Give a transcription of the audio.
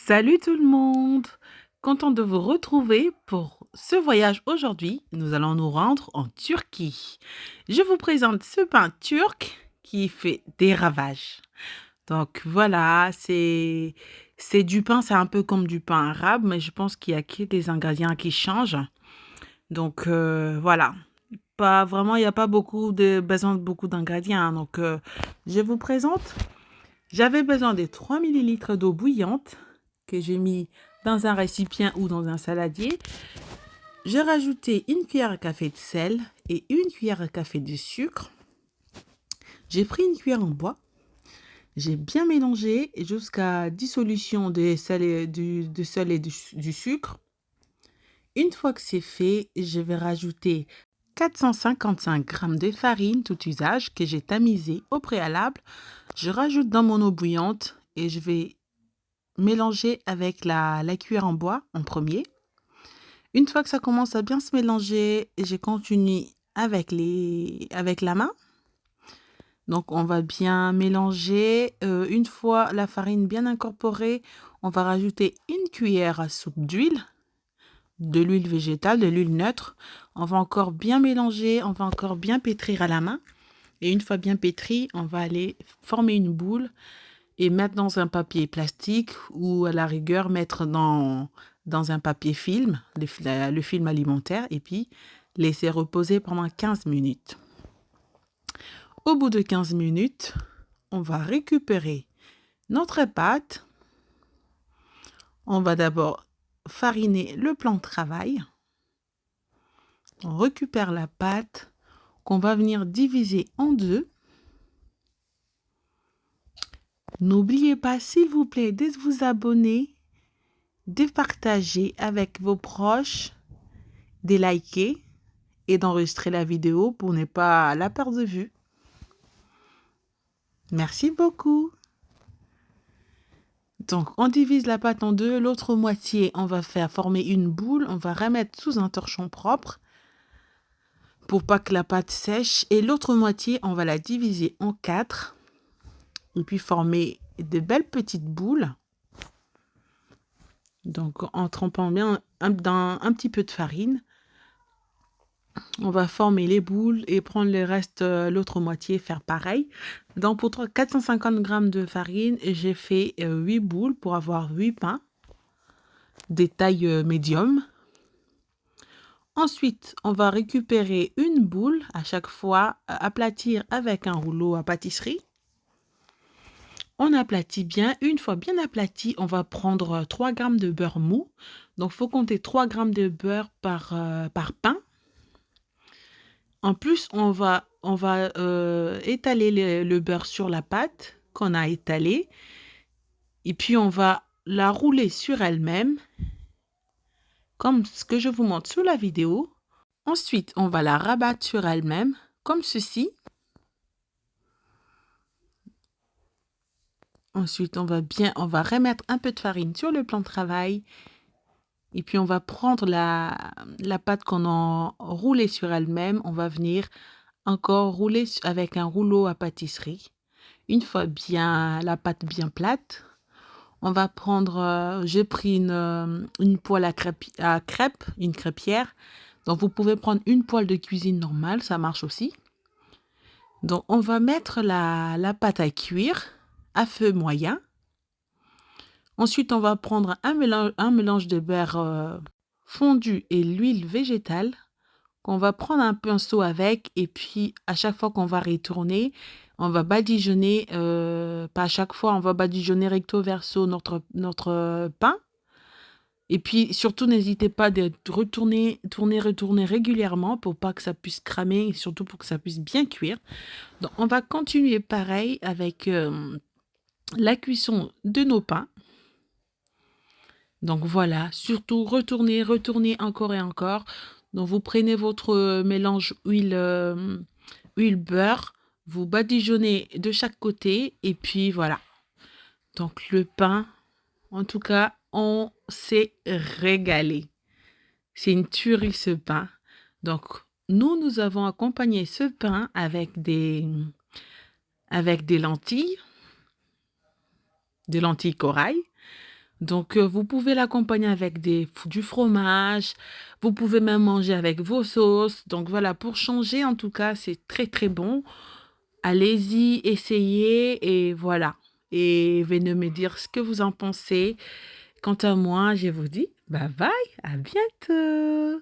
Salut tout le monde! Content de vous retrouver pour ce voyage aujourd'hui. Nous allons nous rendre en Turquie. Je vous présente ce pain turc qui fait des ravages. Donc voilà, c'est du pain, c'est un peu comme du pain arabe, mais je pense qu'il y a que des ingrédients qui changent. Donc voilà, pas vraiment, il n'y a pas besoin de beaucoup d'ingrédients, hein. Donc je vous présente. J'avais besoin de 3 millilitres d'eau bouillante que j'ai mis dans un récipient ou dans un saladier. J'ai rajouté une cuillère à café de sel et une cuillère à café de sucre. J'ai pris une cuillère en bois. J'ai bien mélangé jusqu'à dissolution du sel et du sucre. Une fois que c'est fait, je vais rajouter 455 g de farine tout usage que j'ai tamisée au préalable. Je rajoute dans mon eau bouillante et je vais mélanger avec la cuillère en bois en premier. Une fois que ça commence à bien se mélanger, je continue avec la main. Donc on va bien mélanger. Une fois la farine bien incorporée, on va rajouter une cuillère à soupe d'huile, de l'huile végétale, de l'huile neutre. On va encore bien mélanger, on va encore bien pétrir à la main. Et une fois bien pétri, on va aller former une boule et mettre dans un papier plastique ou à la rigueur mettre dans un papier film, le film alimentaire, et puis laisser reposer pendant 15 minutes. Au bout de 15 minutes, on va récupérer notre pâte. On va d'abord fariner le plan de travail. On récupère la pâte qu'on va venir diviser en deux. N'oubliez pas, s'il vous plaît, de vous abonner, de partager avec vos proches, de liker et d'enregistrer la vidéo pour ne pas la perdre de vue. Merci beaucoup. Donc, on divise la pâte en deux. L'autre moitié, on va faire former une boule. On va remettre sous un torchon propre pour pas que la pâte sèche. Et l'autre moitié, on va la diviser en 4 et puis former de belles petites boules. Donc, en trempant bien dans un petit peu de farine. On va former les boules et prendre le reste, l'autre moitié, faire pareil. Donc pour 450 g de farine, j'ai fait 8 boules pour avoir 8 pains, des tailles médium. Ensuite, on va récupérer une boule à chaque fois, aplatir avec un rouleau à pâtisserie. On aplatit bien. Une fois bien aplati, on va prendre 3 g de beurre mou. Donc il faut compter 3 g de beurre par pain. En plus, on va étaler le beurre sur la pâte qu'on a étalée. Et puis, on va la rouler sur elle-même, comme ce que je vous montre sous la vidéo. Ensuite, on va la rabattre sur elle-même, comme ceci. Ensuite, on va remettre un peu de farine sur le plan de travail. Et puis, on va prendre la pâte qu'on a roulée sur elle-même. On va venir encore rouler avec un rouleau à pâtisserie. Une fois bien la pâte bien plate, on va prendre, j'ai pris une poêle à crêpes, une crêpière. Donc vous pouvez prendre une poêle de cuisine normale, ça marche aussi. Donc on va mettre la pâte à cuire à feu moyen. Ensuite, on va prendre un mélange de beurre fondu et l'huile végétale qu'on va prendre un pinceau avec, et puis à chaque fois qu'on va retourner, on va badigeonner, pas à chaque fois, on va badigeonner recto verso notre pain. Et puis surtout, n'hésitez pas de retourner régulièrement pour pas que ça puisse cramer et surtout pour que ça puisse bien cuire. Donc on va continuer pareil avec la cuisson de nos pains. Donc voilà, surtout retournez encore et encore. Donc vous prenez votre mélange huile-beurre, vous badigeonnez de chaque côté et puis voilà. Donc le pain, en tout cas, on s'est régalé. C'est une tuerie ce pain. Donc nous avons accompagné ce pain avec des lentilles corail. Donc, vous pouvez l'accompagner avec du fromage, vous pouvez même manger avec vos sauces. Donc voilà, pour changer, en tout cas, c'est très très bon. Allez-y, essayez et voilà. Et venez me dire ce que vous en pensez. Quant à moi, je vous dis bye bye, à bientôt.